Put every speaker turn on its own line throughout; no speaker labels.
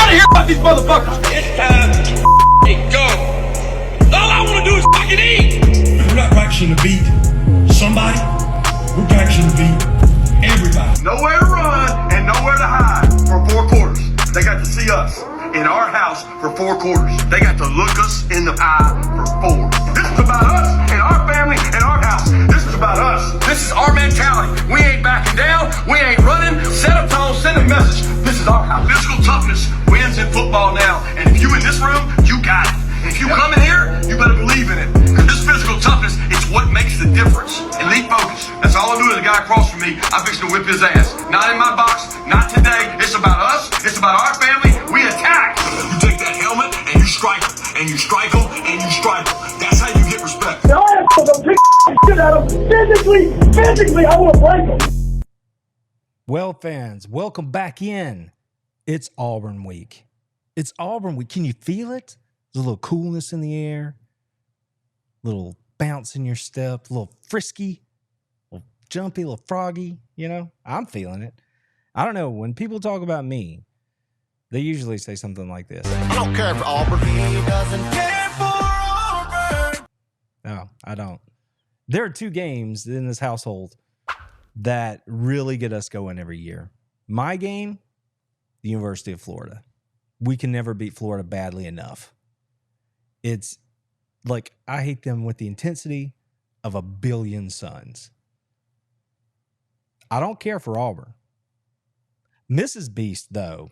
want to hear about these motherfuckers. It's time to go. All I want to do is fucking eat.
We're not practicing to beat somebody. We're practicing to beat everybody.
Nowhere to run and nowhere to hide for 4 quarters. They got to see us in our house for 4 quarters. They got to look us in the eye for 4. This is about us and our family and our house. This is about us. This is our mentality. We ain't backing down. We ain't running. Set a tone, send a message. This is our house. Physical toughness wins in football now. And if you in this room, you got it. And if you come in here, you better believe in it. Because this physical toughness is what makes the difference. Elite focus. That's all I do to the guy across from me. I'm fixing to whip his ass. Not in my box. Not today. It's about us. It's about our family. We attack. You take that helmet and you strike them. And you strike them and you strike them. That's how you get respect.
Now I am going to pick shit out of them. Physically, I want to break them.
Well, fans, welcome back in. It's Auburn week. It's Auburn week. Can you feel it? There's a little coolness in the air, a little bounce in your step, a little frisky, a little jumpy, a little froggy. You know, I'm feeling it. I don't know. When people talk about me, they usually say something like this.
I don't care for Auburn. He doesn't care for Auburn.
No, I don't. There are 2 games in this household that really get us going every year. My game, the University of Florida. We can never beat Florida badly enough. It's like I hate them with the intensity of a billion suns. I don't care for Auburn. Mrs. Beast, though,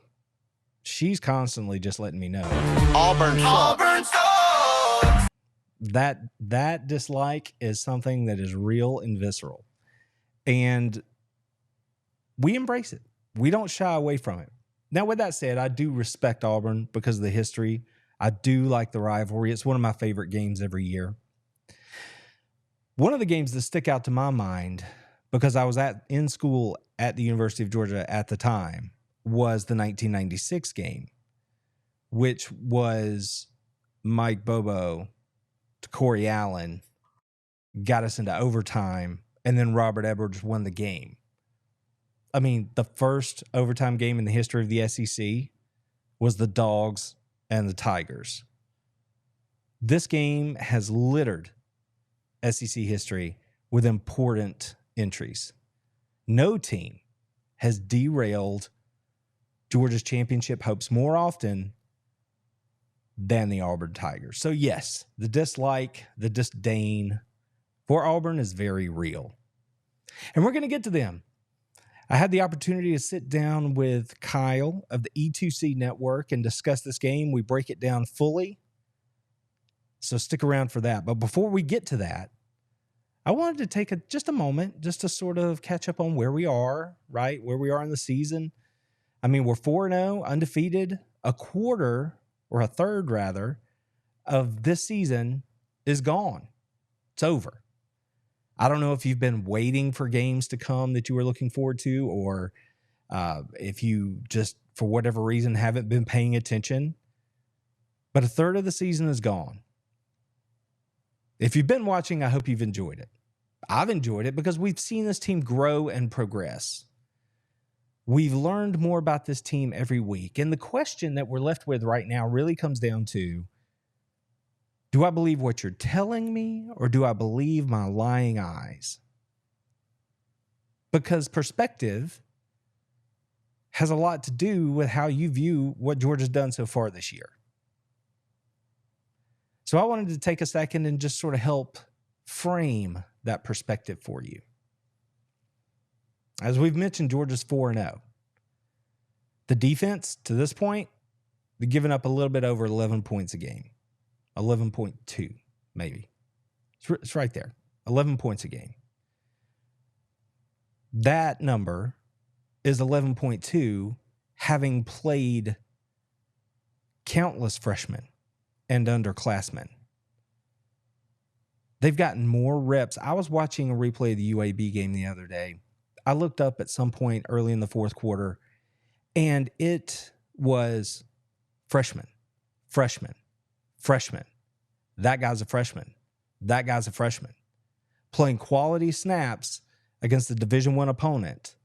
she's constantly just letting me know.
Auburn sucks.
That dislike is something that is real and visceral. And we embrace it. We don't shy away from it. Now, with that said, I do respect Auburn because of the history. I do like the rivalry. It's one of my favorite games every year. One of the games that stick out to my mind, because I was in school at the University of Georgia at the time, was the 1996 game, which was Mike Bobo to Corey Allen, got us into overtime, and then Robert Edwards won the game. I mean, the first overtime game in the history of the SEC was the Dogs and the Tigers. This game has littered SEC history with important entries. No team has derailed Georgia's championship hopes more often than the Auburn Tigers. So yes, the dislike, the disdain for Auburn is very real. And we're going to get to them. I had the opportunity to sit down with Kyle of the E2C network and discuss this game. We break it down fully. So stick around for that. But before we get to that, I wanted to take just a moment just to sort of catch up on where we are, right? Where we are in the season. I mean, we're 4-0, undefeated. A quarter, or a third rather, of this season is gone. It's over. I don't know if you've been waiting for games to come that you were looking forward to, or if you just, for whatever reason, haven't been paying attention. But a third of the season is gone. If you've been watching, I hope you've enjoyed it. I've enjoyed it because we've seen this team grow and progress. We've learned more about this team every week. And the question that we're left with right now really comes down to, do I believe what you're telling me, or do I believe my lying eyes? Because perspective has a lot to do with how you view what Georgia's done so far this year. So I wanted to take a second and just sort of help frame that perspective for you. As we've mentioned, Georgia's 4-0. The defense, to this point, they've given up a little bit over 11 points a game. 11.2, maybe. It's right there. 11 points a game. That number is 11.2, having played countless freshmen and underclassmen. They've gotten more reps. I was watching a replay of the UAB game the other day. I looked up at some point early in the fourth quarter, and it was freshman. That guy's a freshman. That guy's a freshman. Playing quality snaps against a Division I opponent.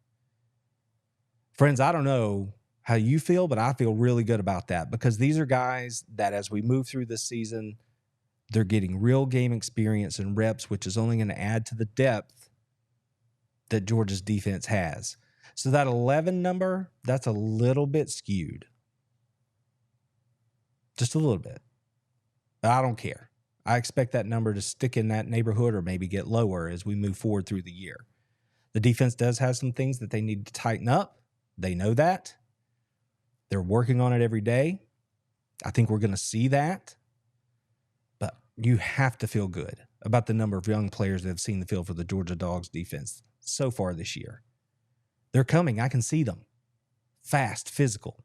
Friends, I don't know how you feel, but I feel really good about that because these are guys that as we move through this season, they're getting real game experience and reps, which is only going to add to the depth that Georgia's defense has. So that 11 number, that's a little bit skewed. Just a little bit. But I don't care. I expect that number to stick in that neighborhood or maybe get lower as we move forward through the year. The defense does have some things that they need to tighten up. They know that. They're working on it every day. I think we're going to see that. But you have to feel good about the number of young players that have seen the field for the Georgia Dogs defense so far this year. They're coming. I can see them. Fast, physical.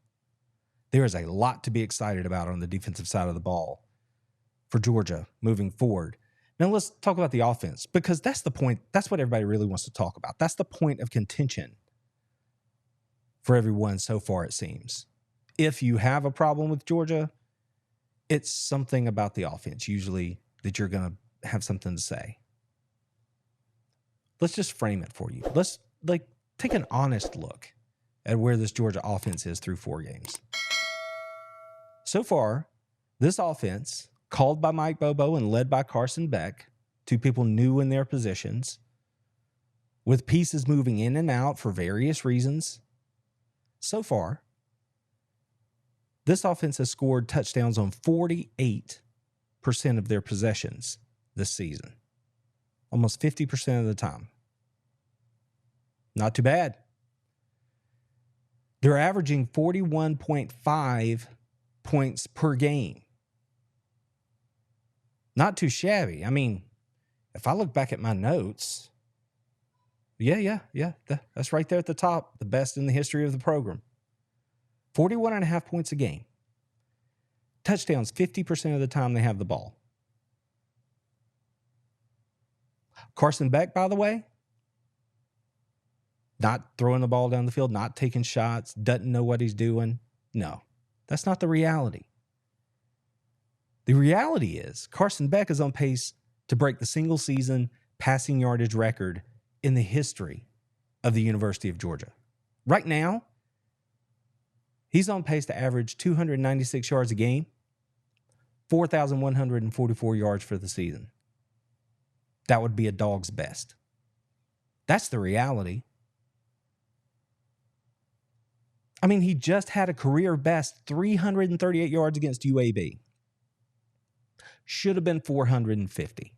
There is a lot to be excited about on the defensive side of the ball for Georgia moving forward. Now let's talk about the offense because that's the point. That's what everybody really wants to talk about. That's the point of contention for everyone so far, it seems. If you have a problem with Georgia, it's something about the offense usually that you're going to have something to say. Let's just frame it for you. Let's take an honest look at where this Georgia offense is through 4 games. So far, this offense, called by Mike Bobo and led by Carson Beck, 2 people new in their positions, with pieces moving in and out for various reasons. So far, this offense has scored touchdowns on 48% of their possessions this season. Almost 50% of the time. Not too bad. They're averaging 41.5 points per game. Not too shabby. I mean, if I look back at my notes, that's right there at the top. The best in the history of the program. 41.5 points a game. Touchdowns 50% of the time they have the ball. Carson Beck, by the way, not throwing the ball down the field, not taking shots, doesn't know what he's doing. No, that's not the reality. The reality is Carson Beck is on pace to break the single season passing yardage record in the history of the University of Georgia. Right now, he's on pace to average 296 yards a game, 4,144 yards for the season. That would be a dog's best. That's the reality. I mean, he just had a career best 338 yards against UAB. Should have been 450.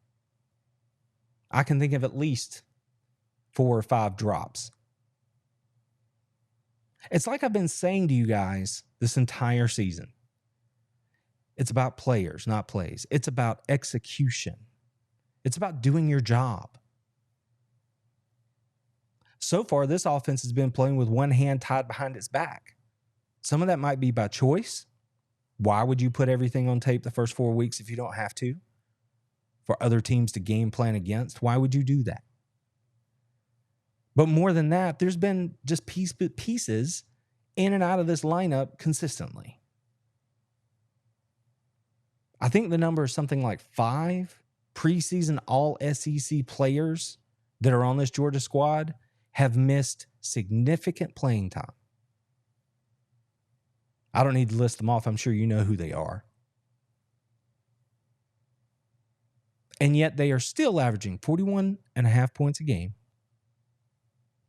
I can think of at least 4 or 5 drops. It's like I've been saying to you guys this entire season. It's about players, not plays. It's about execution. It's about doing your job. So far, this offense has been playing with one hand tied behind its back. Some of that might be by choice. Why would you put everything on tape the first 4 weeks if you don't have to? For other teams to game plan against? Why would you do that? But more than that, there's been just pieces in and out of this lineup consistently. I think the number is something like 5 preseason all-SEC players that are on this Georgia squad have missed significant playing time. I don't need to list them off. I'm sure you know who they are. And yet they are still averaging 41.5 points a game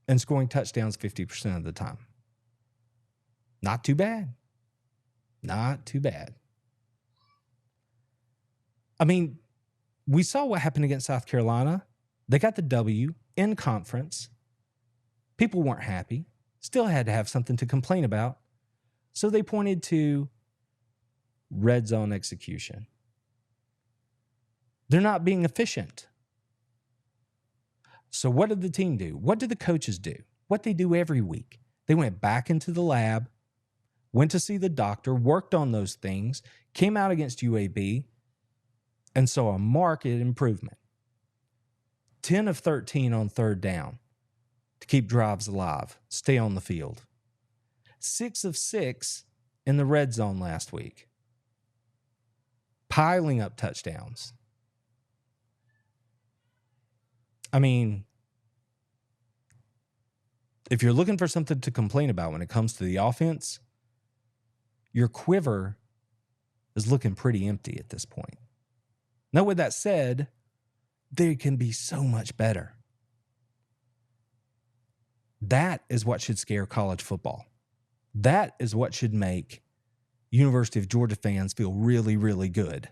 and scoring touchdowns 50% of the time. Not too bad. Not too bad. I mean, we saw what happened against South Carolina. They got the W in conference. People weren't happy. Still had to have something to complain about. So they pointed to red zone execution. They're not being efficient. So what did the team do? What did the coaches do? What they do every week? They went back into the lab, went to see the doctor, worked on those things, came out against UAB, and saw a marked improvement. 10 of 13 on third down to keep drives alive, stay on the field. 6 of 6 in the red zone last week. Piling up touchdowns. I mean, if you're looking for something to complain about when it comes to the offense, your quiver is looking pretty empty at this point. Now, with that said, they can be so much better. That is what should scare college football. That is what should make University of Georgia fans feel really, really good.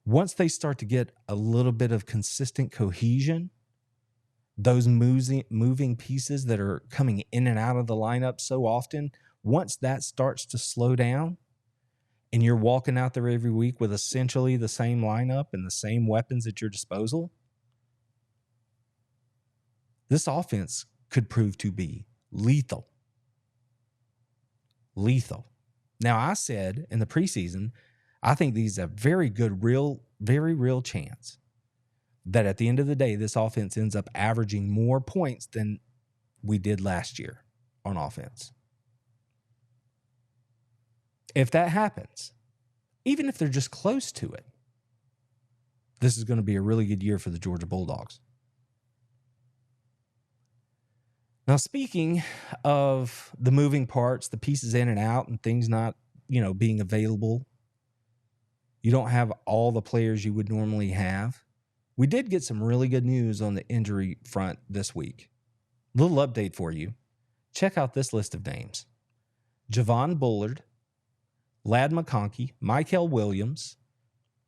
Once they start to get a little bit of consistent cohesion, those moving pieces that are coming in and out of the lineup so often, once that starts to slow down and you're walking out there every week with essentially the same lineup and the same weapons at your disposal, this offense could prove to be lethal. Lethal. Now, I said in the preseason, I think these are very good, very real chance that at the end of the day, this offense ends up averaging more points than we did last year on offense. If that happens, even if they're just close to it, this is going to be a really good year for the Georgia Bulldogs. Now, speaking of the moving parts, the pieces in and out and things not, being available, you don't have all the players you would normally have. We did get some really good news on the injury front this week. Little update for you. Check out this list of names. Javon Bullard, Ladd McConkey, Michael Williams,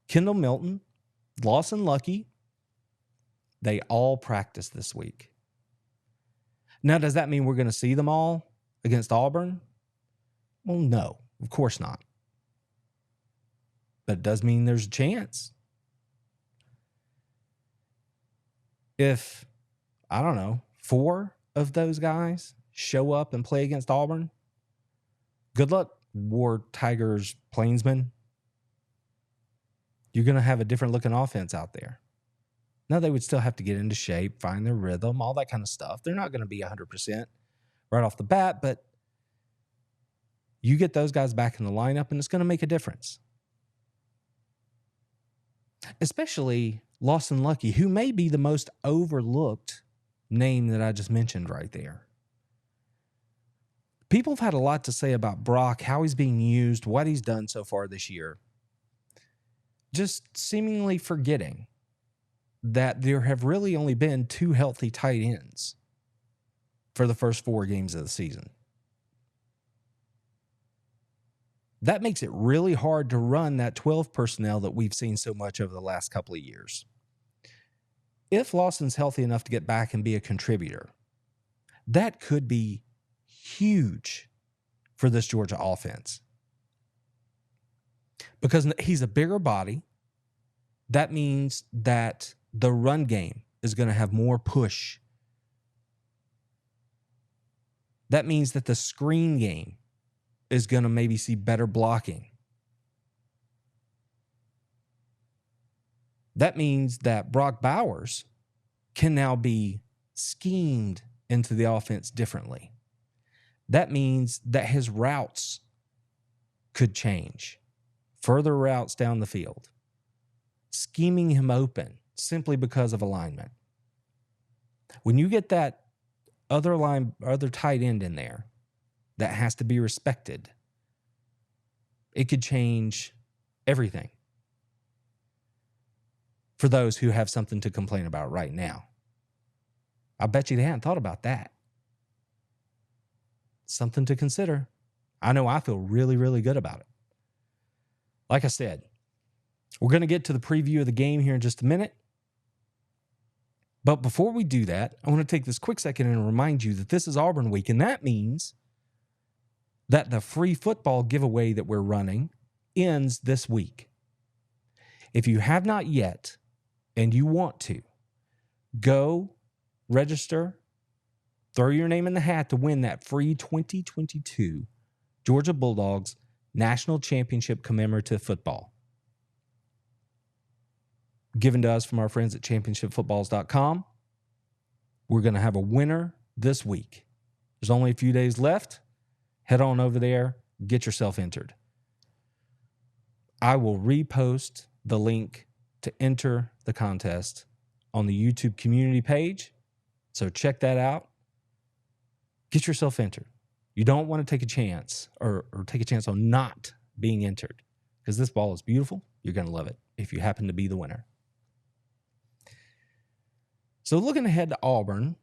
Kendall Milton, Lawson Lucky. They all practiced this week. Now, does that mean we're going to see them all against Auburn? Well, no, of course not. But it does mean there's a chance. If, 4 of those guys show up and play against Auburn, good luck, War Tigers Plainsmen. You're going to have a different looking offense out there. Now, they would still have to get into shape, find their rhythm, all that kind of stuff. They're not going to be 100% right off the bat, but you get those guys back in the lineup, and it's going to make a difference. Especially Lawson Lucky, who may be the most overlooked name that I just mentioned right there. People have had a lot to say about Brock, how he's being used, what he's done so far this year. Just seemingly forgetting that there have really only been 2 healthy tight ends for the first 4 games of the season. That makes it really hard to run that 12 personnel that we've seen so much over the last couple of years. If Lawson's healthy enough to get back and be a contributor, that could be huge for this Georgia offense. Because he's a bigger body. That means that the run game is going to have more push. That means that the screen game is going to maybe see better blocking. That means that Brock Bowers can now be schemed into the offense differently. That means that his routes could change. Further routes down the field. Scheming him open simply because of alignment. When you get that other tight end in there that has to be respected, it could change everything for those who have something to complain about right now. I bet you they hadn't thought about that. Something to consider. I know I feel really, really good about it. Like I said, we're going to get to the preview of the game here in just a minute. But before we do that, I want to take this quick second and remind you that this is Auburn week, and that means that the free football giveaway that we're running ends this week. If you have not yet and you want to, go register, throw your name in the hat to win that free 2022 Georgia Bulldogs National Championship commemorative football. Given to us from our friends at championshipfootballs.com. We're going to have a winner this week. There's only a few days left. Head on over there, get yourself entered. I will repost the link to enter the contest on the YouTube community page. So check that out. Get yourself entered. You don't want to take a chance or take a chance on not being entered, because this ball is beautiful. You're going to love it if you happen to be the winner. So looking ahead to Auburn,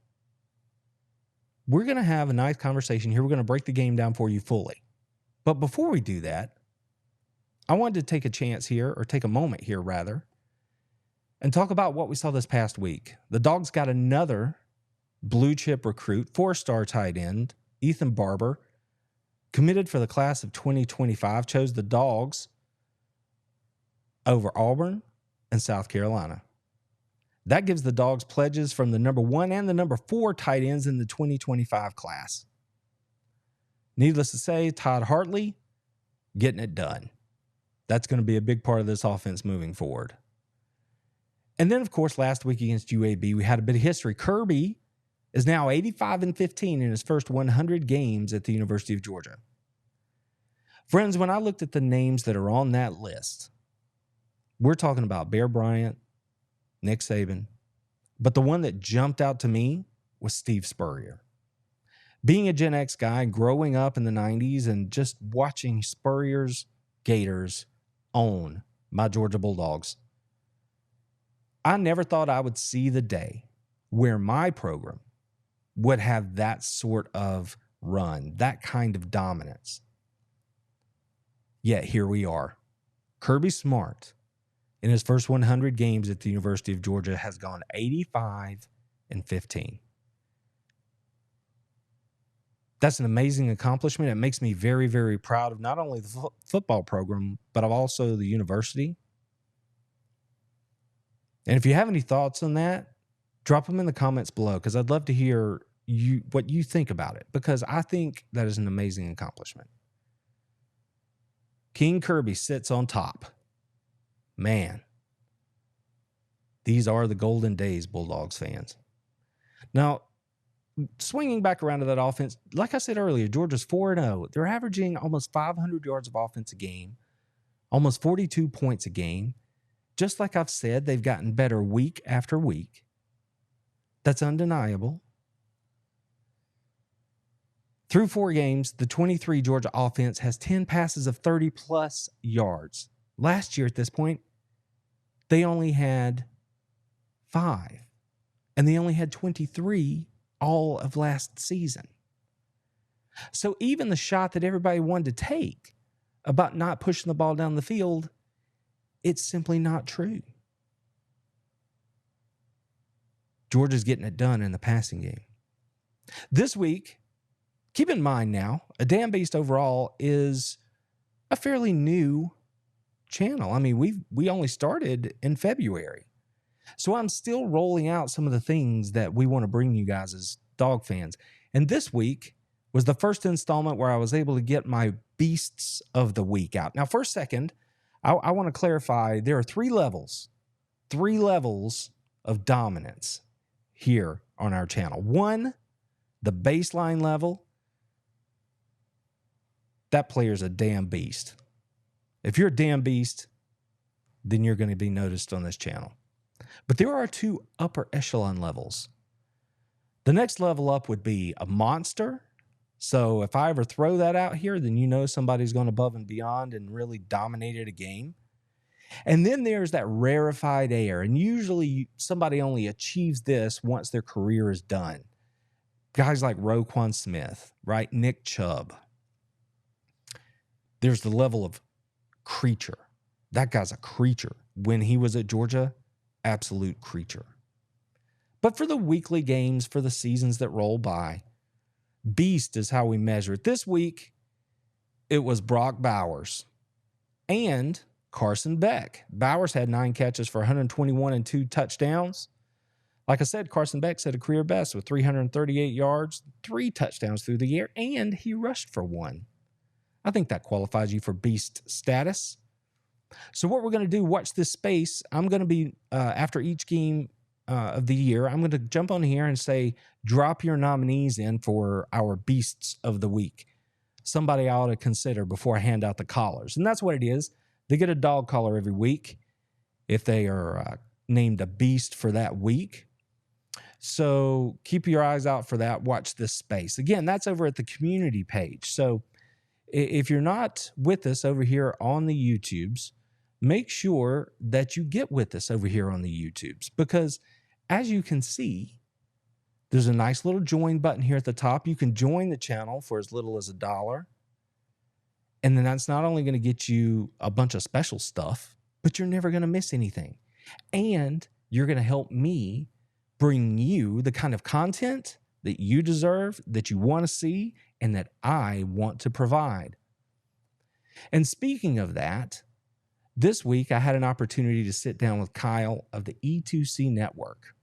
we're going to have a nice conversation here. We're going to break the game down for you fully. But before we do that, I wanted to take a chance here, or take a moment here rather, and talk about what we saw this past week. The Dogs got another blue chip recruit, 4-star tight end, Ethan Barber, committed for the class of 2025, chose the Dogs over Auburn and South Carolina. That gives the Dogs pledges from the number 1 and the number 4 tight ends in the 2025 class. Needless to say, Todd Hartley getting it done. That's going to be a big part of this offense moving forward. And then, of course, last week against UAB, we had a bit of history. Kirby is now 85-15 in his first 100 games at the University of Georgia. Friends, when I looked at the names that are on that list, we're talking about Bear Bryant, Nick Saban, but the one that jumped out to me was Steve Spurrier. Being a Gen X guy, growing up in the 90s and just watching Spurrier's Gators own my Georgia Bulldogs, I never thought I would see the day where my program would have that sort of run, that kind of dominance. Yet here we are. Kirby Smart, in his first 100 games at the University of Georgia, has gone 85-15. That's an amazing accomplishment. It makes me very, very proud of not only the football program, but of also the university. And if you have any thoughts on that, drop them in the comments below, because I'd love to hear what you think about it, because I think that is an amazing accomplishment. King Kirby sits on top. Man, these are the golden days, Bulldogs fans. Now, swinging back around to that offense, like I said earlier, Georgia's 4-0. They're averaging almost 500 yards of offense a game, almost 42 points a game. Just like I've said, they've gotten better week after week. That's undeniable. Through 4 games, the 23 Georgia offense has 10 passes of 30-plus yards. Last year at this point, they only had 5. And they only had 23 all of last season. So even the shot that everybody wanted to take about not pushing the ball down the field, it's simply not true. Georgia's getting it done in the passing game. This week, keep in mind now, A Damn Beast Overall is a fairly new channel. I mean, we only started in February. So I'm still rolling out some of the things that we want to bring you guys as dog fans. And this week was the first installment where I was able to get my Beasts of the Week out. Now, for a second, I want to clarify, there are 3 levels of dominance here on our channel. 1, the baseline level. That player's a damn beast. If you're a damn beast, then you're going to be noticed on this channel. But there are 2 upper echelon levels. The next level up would be a monster. So if I ever throw that out here, then you know somebody's gone above and beyond and really dominated a game. And then there's that rarefied air. And usually somebody only achieves this once their career is done. Guys like Roquan Smith, right? Nick Chubb. There's the level of creature. That guy's a creature. When he was at Georgia, absolute creature. But for the weekly games, for the seasons that roll by, beast is how we measure it. This week, it was Brock Bowers and Carson Beck. Bowers had 9 catches for 121 and 2 touchdowns. Like I said, Carson Beck set a career best with 338 yards, 3 touchdowns through the air, and he rushed for 1. I think that qualifies you for beast status. So what we're going to do, watch this space. I'm going to be, after each game of the year, I'm going to jump on here and say, drop your nominees in for our Beasts of the Week. Somebody I ought to consider before I hand out the collars. And that's what it is. They get a dog collar every week if they are named a beast for that week. So keep your eyes out for that. Watch this space. Again, that's over at the community page. So if you're not with us over here on the YouTubes, make sure that you get with us over here on the YouTubes, because as you can see, there's a nice little join button here at the top. You can join the channel for as little as $1. And then that's not only going to get you a bunch of special stuff, but you're never going to miss anything. And you're going to help me bring you the kind of content that you deserve, that you want to see, and that I want to provide. And speaking of that, this week I had an opportunity to sit down with Kyle of the E2C Network.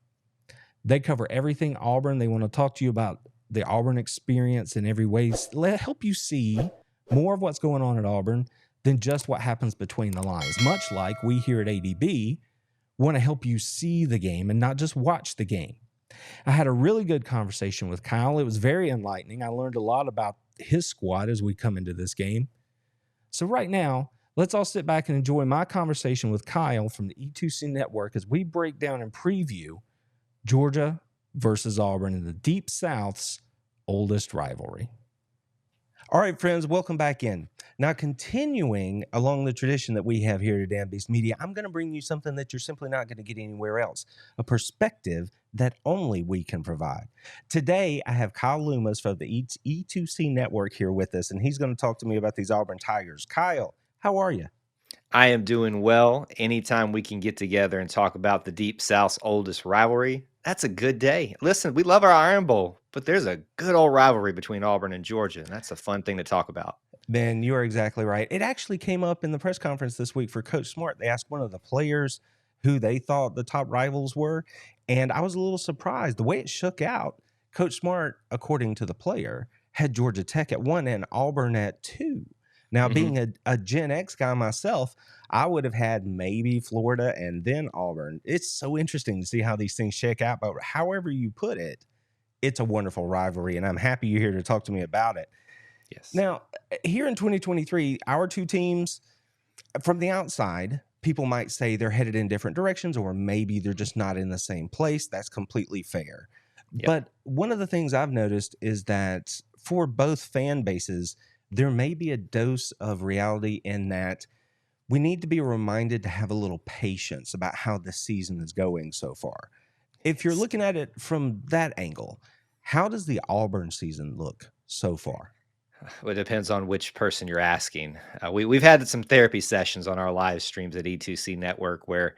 They cover everything Auburn. They want to talk to you about the Auburn experience in every way. Help you see more of what's going on at Auburn than just what happens between the lines. Much like we here at ADB want to help you see the game and not just watch the game. I had a really good conversation with Kyle. It was very enlightening. I learned a lot about his squad as we come into this game. So right now, let's all sit back and enjoy my conversation with Kyle from the E2C Network as we break down and preview Georgia versus Auburn in the Deep South's oldest rivalry. All right, friends, welcome back in. Now, continuing along the tradition that we have here at Dan Beast Media, I'm going to bring you something that you're simply not going to get anywhere else, a perspective that only we can provide. Today, I have Kyle Loomis from the E2C Network here with us, and he's going to talk to me about these Auburn Tigers. Kyle, how are you?
I am doing well. Anytime we can get together and talk about the Deep South's oldest rivalry, that's a good day. Listen, we love our Iron Bowl, but there's a good old rivalry between Auburn and Georgia, and that's a fun thing to talk about.
Ben, you are exactly right. It actually came up in the press conference this week for Coach Smart. They asked one of the players who they thought the top rivals were, and I was a little surprised. The way it shook out, Coach Smart, according to the player, had Georgia Tech at 1 and Auburn at 2. Now, being a Gen X guy myself, I would have had maybe Florida and then Auburn. It's so interesting to see how these things shake out, but however you put it, it's a wonderful rivalry, and I'm happy you're here to talk to me about it.
Yes.
Now, here in 2023, our two teams, from the outside, people might say they're headed in different directions, or maybe they're just not in the same place. That's completely fair.
Yep.
But one of the things I've noticed is that for both fan bases, there may be a dose of reality in that we need to be reminded to have a little patience about how the season is going so far. If you're looking at it from that angle, how does the Auburn season look so far?
Well, it depends on which person you're asking. We've had some therapy sessions on our live streams at E2C Network where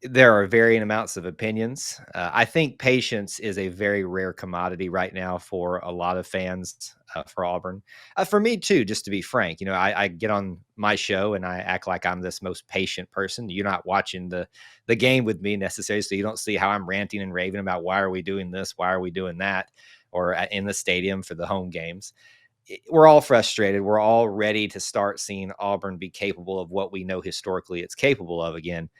there are varying amounts of opinions. I think patience is a very rare commodity right now for a lot of fans for Auburn. For me too, just to be frank, I get on my show and I act like I'm this most patient person. You're not watching the game with me necessarily, so you don't see how I'm ranting and raving about why are we doing this, why are we doing that, or in the stadium for the home games. We're all frustrated. We're all ready to start seeing Auburn be capable of what we know historically it's capable of again.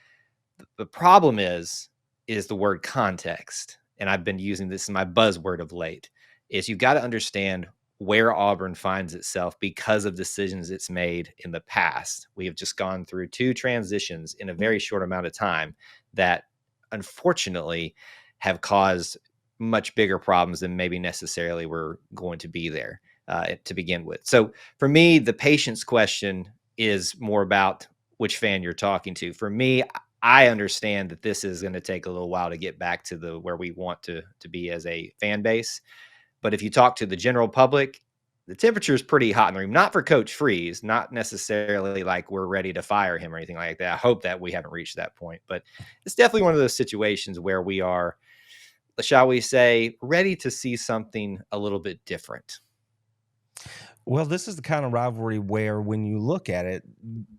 The problem is the word context. And I've been using this in my buzzword of late, is you've got to understand where Auburn finds itself because of decisions it's made in the past. We have just gone through 2 transitions in a very short amount of time that unfortunately have caused much bigger problems than maybe necessarily were going to be there. To begin with. So for me, the patience question is more about which fan you're talking to. For me, I understand that this is going to take a little while to get back to where we want to be as a fan base. But if you talk to the general public, the temperature is pretty hot in the room, not for Coach Freeze, not necessarily like we're ready to fire him or anything like that. I hope that we haven't reached that point, but it's definitely one of those situations where we are, shall we say, ready to see something a little bit different.
Well, this is the kind of rivalry where when you look at it,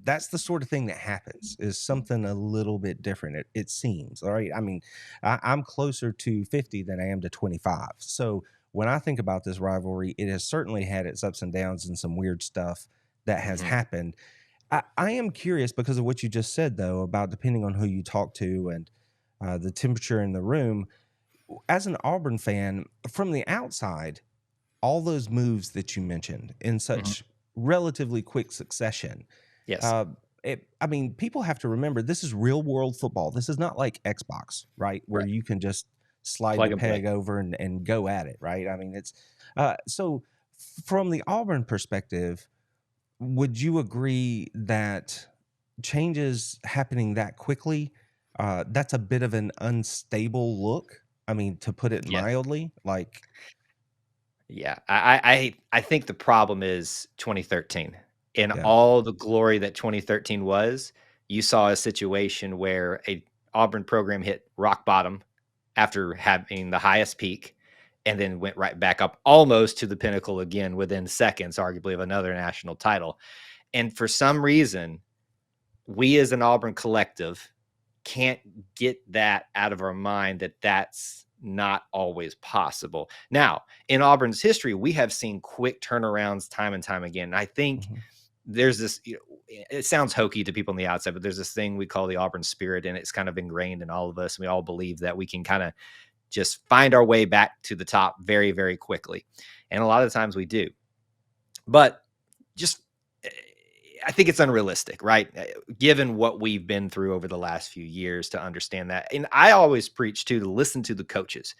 that's the sort of thing that happens, is something a little bit different. It seems, all right. I mean, I'm closer to 50 than I am to 25. So when I think about this rivalry, it has certainly had its ups and downs and some weird stuff that has happened. I am curious because of what you just said, though, about depending on who you talk to and the temperature in the room. As an Auburn fan, from the outside, all those moves that you mentioned in such relatively quick succession.
Yes.
I mean, people have to remember this is real world football. This is not like Xbox, right? Where you can just slide
Plug
the
and play.
peg over and go at it, right? I mean, it's so from the Auburn perspective, would you agree that changes happening that quickly, that's a bit of an unstable look? I mean, to put it
Yeah.
mildly, like,
Yeah. I think the problem is 2013. In
yeah.
all the glory that 2013 was, you saw a situation where a Auburn program hit rock bottom after having the highest peak and then went right back up almost to the pinnacle again within seconds, arguably, of another national title. And for some reason, we as an Auburn collective can't get that out of our mind that that's not always possible. Now, in Auburn's history, we have seen quick turnarounds time and time again. I think
Mhm.
there's this, it sounds hokey to people on the outside, but there's this thing we call the Auburn spirit, and it's kind of ingrained in all of us. We all believe that we can kind of just find our way back to the top very, very quickly. And a lot of times we do. But just I think it's unrealistic, right? Given what we've been through over the last few years to understand that. And I always preach to listen to the coaches.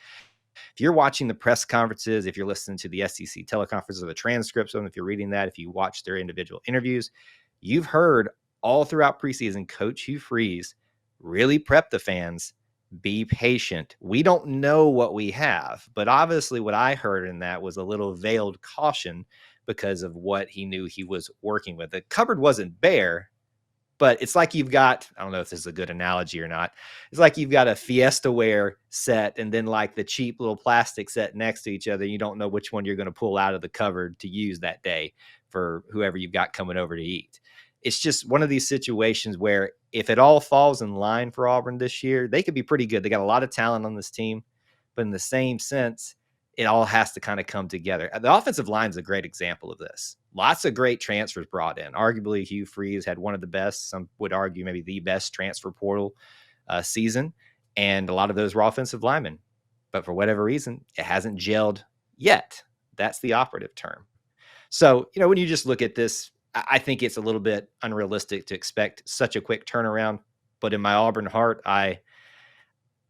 If you're watching the press conferences, if you're listening to the SEC teleconferences or the transcripts, and if you're reading that, if you watch their individual interviews, you've heard all throughout preseason, Coach Hugh Freeze really prep the fans. Be patient. We don't know what we have, but obviously what I heard in that was a little veiled caution because of what he knew he was working with. The cupboard wasn't bare, but it's like you've got, I don't know if this is a good analogy or not. It's like you've got a Fiesta ware set and then like the cheap little plastic set next to each other. You don't know which one you're going to pull out of the cupboard to use that day for whoever you've got coming over to eat. It's just one of these situations where if it all falls in line for Auburn this year, they could be pretty good. They got a lot of talent on this team, but in the same sense, it all has to kind of come together. The offensive line is a great example of this. Lots of great transfers brought in. Arguably, Hugh Freeze had one of the best, some would argue maybe the best transfer portal season, and a lot of those were offensive linemen. But for whatever reason, it hasn't gelled yet. That's the operative term. So, when you just look at this, I think it's a little bit unrealistic to expect such a quick turnaround. But in my Auburn heart, I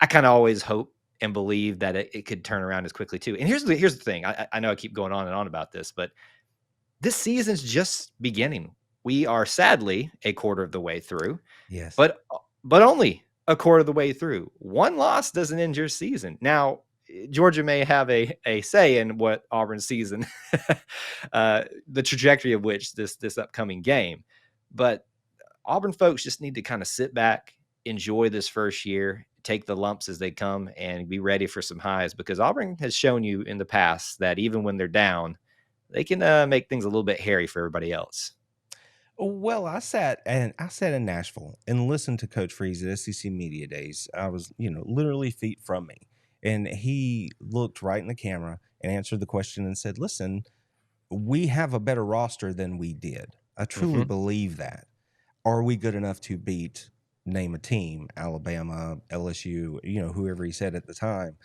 kind of always hope and believe that it could turn around as quickly too. And here's the thing. I know I keep going on and on about this, but this season's just beginning. We are sadly a quarter of the way through,
Yes.
but only a quarter of the way through. One loss doesn't end your season. Now, Georgia may have a say in what Auburn's season, the trajectory of which this upcoming game, but Auburn folks just need to kind of sit back, enjoy this first year, take the lumps as they come, and be ready for some highs, because Auburn has shown you in the past that even when they're down, they can make things a little bit hairy for everybody else.
Well, I sat in Nashville and listened to Coach Freeze at SEC Media Days. I was, literally feet from me, and he looked right in the camera and answered the question and said, "Listen, we have a better roster than we did. I truly believe that. Are we good enough to beat, name a team, Alabama, LSU, whoever he said at the time?"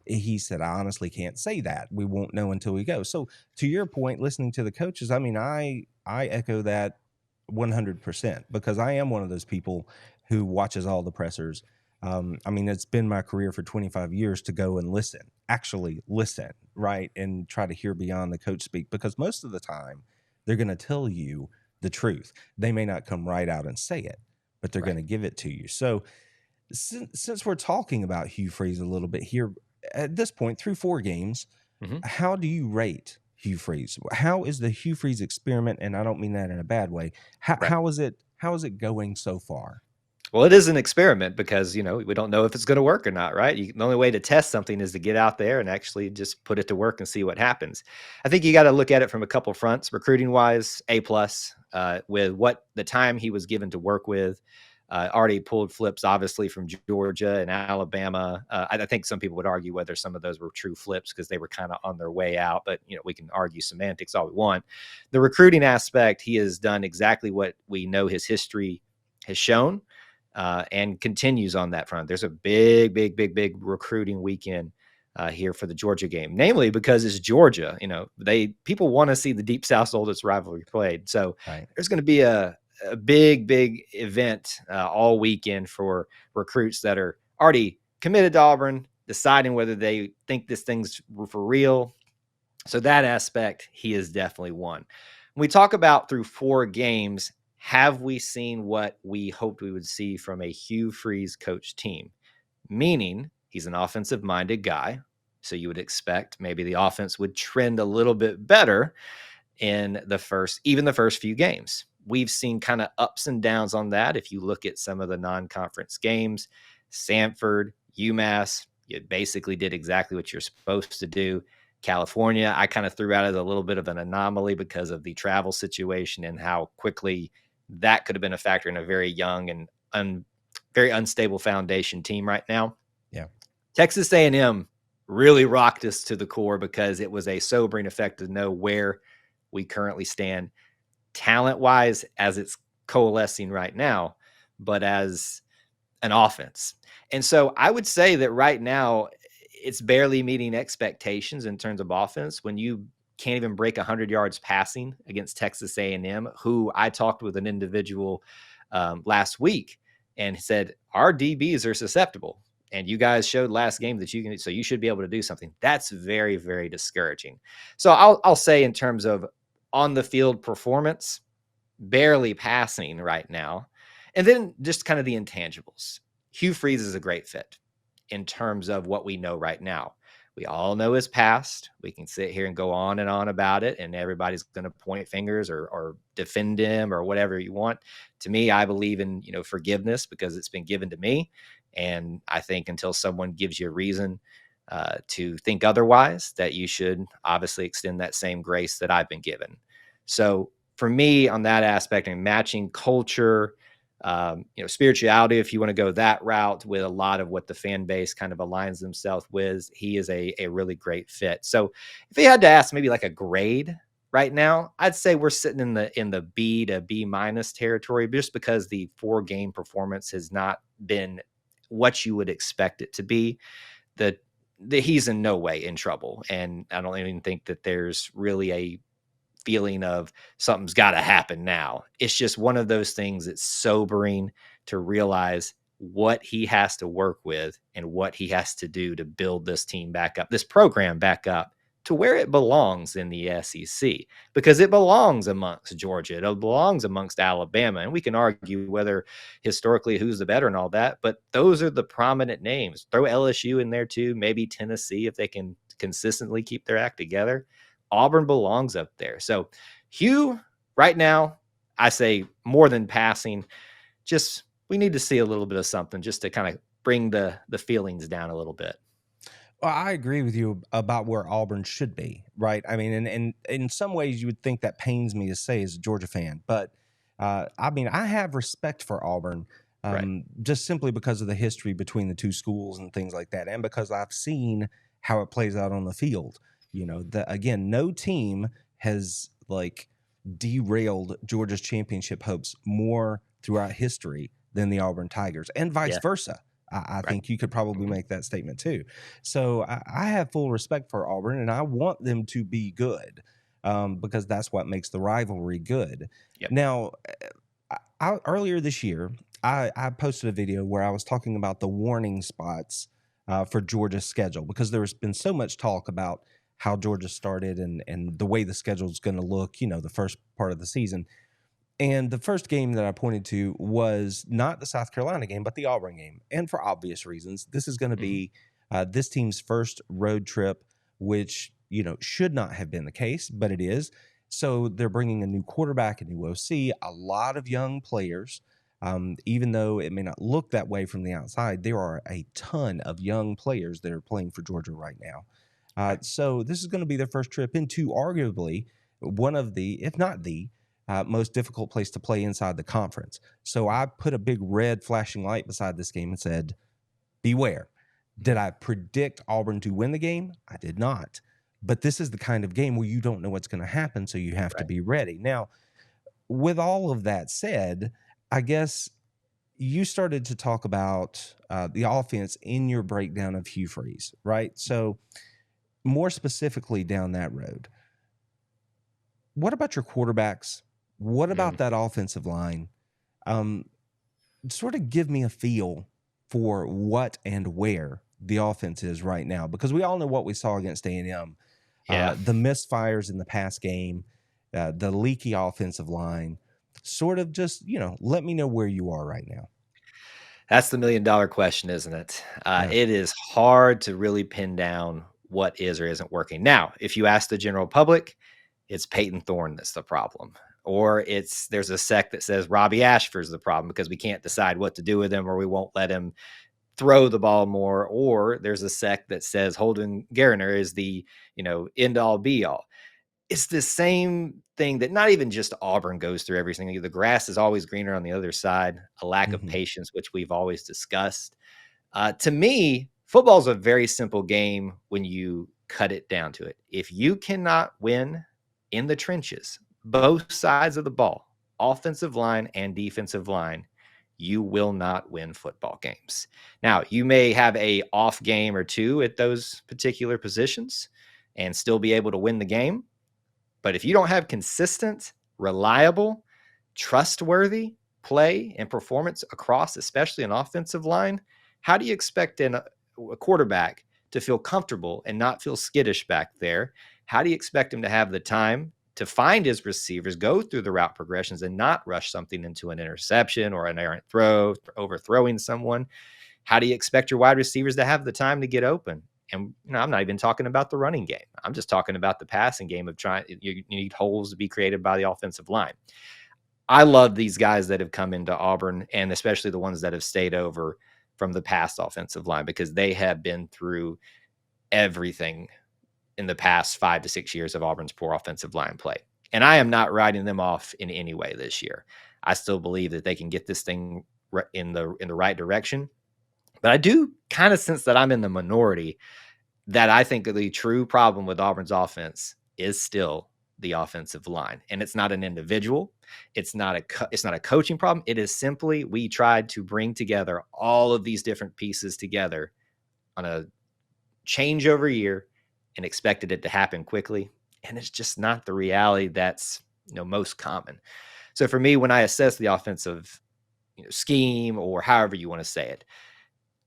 He said, "I honestly can't say that. We won't know until we go." So to your point, listening to the coaches, I mean, I echo that 100%, because I am one of those people who watches all the pressers. I mean, it's been my career for 25 years to go and actually listen, right? And try to hear beyond the coach speak, because most of the time they're going to tell you the truth. They may not come right out and say it, but they're going to give it to you. So since we're talking about Hugh Freeze a little bit here, at this point, through 4 games, how do you rate Hugh Freeze? How is the Hugh Freeze experiment? And I don't mean that in a bad way. How is it going so far?
Well, it is an experiment because, we don't know if it's going to work or not, right? The only way to test something is to get out there and actually just put it to work and see what happens. I think you got to look at it from a couple fronts. Recruiting wise, A+, with what the time he was given to work with. Already pulled flips, obviously, from Georgia and Alabama. I think some people would argue whether some of those were true flips because they were kind of on their way out. But, we can argue semantics all we want. The recruiting aspect, he has done exactly what we know his history has shown, and continues on that front. There's a big recruiting weekend here for the Georgia game, namely because it's Georgia. People want to see the Deep South's oldest rivalry played. So there's going to be a big event all weekend for recruits that are already committed to Auburn, deciding whether they think this thing's for real. So that aspect, he is definitely one. When we talk about through 4 games, have we seen what we hoped we would see from a Hugh Freeze coach team? Meaning he's an offensive minded guy. So you would expect maybe the offense would trend a little bit better in the first few games. We've seen kind of ups and downs on that. If you look at some of the non-conference games, Samford, UMass, you basically did exactly what you're supposed to do. California, I kind of threw out as a little bit of an anomaly because of the travel situation and how quickly that could have been a factor in a very young and very unstable foundation team right now.
Yeah.
Texas A&M really rocked us to the core because it was a sobering effect to know where we currently stand talent-wise as it's coalescing right now, but as an offense. And so I would say that right now it's barely meeting expectations in terms of offense when you can't even break 100 yards passing against Texas A&M, who I talked with an individual last week and said, our DBs are susceptible. And you guys showed last game that you can, so you should be able to do something. That's very, very discouraging. So I'll say in terms of on the field performance, barely passing right now. And then just kind of the intangibles. Hugh Freeze is a great fit in terms of what we know right now. We all know his past. We can sit here and go on and on about it, and everybody's going to point fingers or defend him or whatever you want. To me, I believe in, forgiveness because it's been given to me. And I think until someone gives you a reason to think otherwise, that you should obviously extend that same grace that I've been given. So for me on that aspect and matching culture, spirituality, if you want to go that route with a lot of what the fan base kind of aligns themselves with, he is a really great fit. So if you had to ask maybe like a grade right now, I'd say we're sitting in the B to B minus territory, just because the 4-game performance has not been what you would expect it to be. That he's in no way in trouble. And I don't even think that there's really a feeling of something's got to happen now. It's just one of those things that's sobering to realize what he has to work with and what he has to do to build this team back up, this program back up to where it belongs in the SEC, because it belongs amongst Georgia. It belongs amongst Alabama. And we can argue whether historically who's the better and all that, but those are the prominent names. Throw LSU in there too, maybe Tennessee, if they can consistently keep their act together. Auburn belongs up there. So Hugh, right now, I say more than passing, just we need to see a little bit of something just to kind of bring the feelings down a little bit.
Well, I agree with you about where Auburn should be, right? I mean, and in some ways you would think that pains me to say as a Georgia fan, but I have respect for Auburn just simply because of the history between the two schools and things like that, and because I've seen how it plays out on the field. Again, no team has derailed Georgia's championship hopes more throughout history than the Auburn Tigers, and vice versa. I think you could probably make that statement too. So I have full respect for Auburn, and I want them to be good because that's what makes the rivalry good. Yep. Now, earlier this year, I posted a video where I was talking about the warning spots for Georgia's schedule, because there's been so much talk about how Georgia started and the way the schedule is going to look, the first part of the season. And the first game that I pointed to was not the South Carolina game, but the Auburn game. And for obvious reasons, this is going to be this team's first road trip, which, should not have been the case, but it is. So they're bringing a new quarterback, a new OC, a lot of young players. Even though it may not look that way from the outside, there are a ton of young players that are playing for Georgia right now. So this is going to be their first trip into arguably one of the, if not the, most difficult place to play inside the conference. So I put a big red flashing light beside this game and said, beware. Did I predict Auburn to win the game? I did not. But this is the kind of game where you don't know what's going to happen, so you have to be ready. Now, with all of that said, I guess you started to talk about the offense in your breakdown of Hugh Freeze, right? So more specifically down that road, what about your quarterbacks? What about that offensive line? Sort of give me a feel for what and where the offense is right now, because we all know what we saw against A&M.
Yeah.
The misfires in the pass game, the leaky offensive line, sort of just, let me know where you are right now.
That's the $1,000,000 question, isn't it?
Yeah.
It is hard to really pin down what is or isn't working. Now, if you ask the general public, it's Peyton Thorne that's the problem. Or there's a sect that says Robbie Ashford's the problem because we can't decide what to do with him, or we won't let him throw the ball more. Or there's a sect that says Holden Garner is the, end all be all. It's the same thing that not even just Auburn goes through every single year. The grass is always greener on the other side, a lack of patience, which we've always discussed. To me, football is a very simple game when you cut it down to it. If you cannot win in the trenches, both sides of the ball, offensive line and defensive line, you will not win football games. Now, you may have a off game or two at those particular positions and still be able to win the game. But if you don't have consistent, reliable, trustworthy play and performance across, especially an offensive line, how do you expect a quarterback to feel comfortable and not feel skittish back there? How do you expect him to have the time to find his receivers, go through the route progressions, and not rush something into an interception or an errant throw, overthrowing someone? How do you expect your wide receivers to have the time to get open? And I'm not even talking about the running game. I'm just talking about the passing game of you need holes to be created by the offensive line. I love these guys that have come into Auburn, and especially the ones that have stayed over from the past offensive line, because they have been through everything in the past 5 to 6 years of Auburn's poor offensive line play. And I am not writing them off in any way this year. I still believe that they can get this thing in the right direction. But I do kind of sense that I'm in the minority, that I think the true problem with Auburn's offense is still the offensive line. And it's not an individual. It's not a coaching problem. It is simply, we tried to bring together all of these different pieces together on a changeover year and expected it to happen quickly. And it's just not the reality that's most common. So for me, when I assess the offensive scheme, or however you want to say it,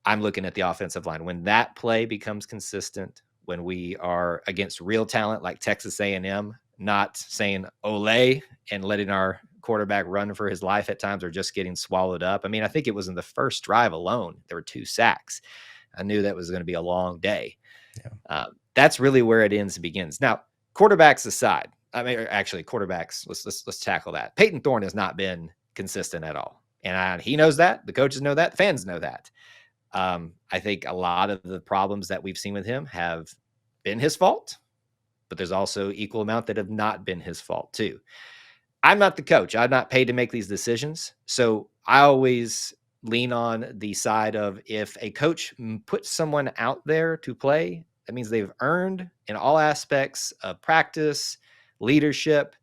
I'm looking at the offensive line. When that play becomes consistent, when we are against real talent like Texas A&M, not saying ole and letting our quarterback run for his life at times, or just getting swallowed up. I mean, I think it was in the first drive alone, there were 2 sacks. I knew that was going to be a long day. Yeah. That's really where it ends and begins. Now, quarterbacks aside, quarterbacks, let's tackle that. Peyton Thorne has not been consistent at all. And he knows that. The coaches know that. The fans know that. I think a lot of the problems that we've seen with him have been his fault, but there's also equal amount that have not been his fault too. I'm not the coach. I'm not paid to make these decisions. So I always lean on the side of, if a coach puts someone out there to play, that means they've earned in all aspects of practice, leadership,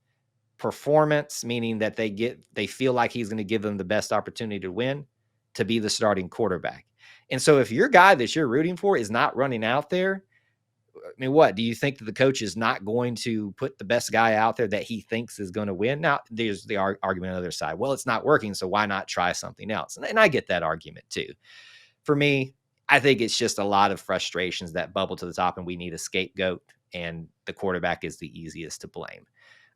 performance, meaning that they feel like he's going to give them the best opportunity to win, to be the starting quarterback. And so if your guy that you're rooting for is not running out there, I mean, what do you think that the coach is not going to put the best guy out there that he thinks is going to win? Now, there's the argument on the other side. Well, it's not working, so why not try something else? And I get that argument too. For me, I think it's just a lot of frustrations that bubble to the top, and we need a scapegoat, and the quarterback is the easiest to blame.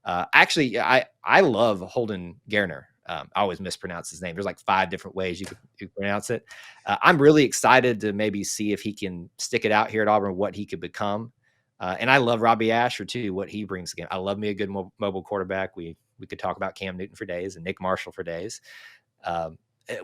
Actually, I love Holden Garner. I always mispronounce his name. There's like 5 different ways you could pronounce it. I'm really excited to maybe see if he can stick it out here at Auburn, what he could become. And I love Robbie Ashford too, what he brings again. I love me a good mobile quarterback. We could talk about Cam Newton for days and Nick Marshall for days.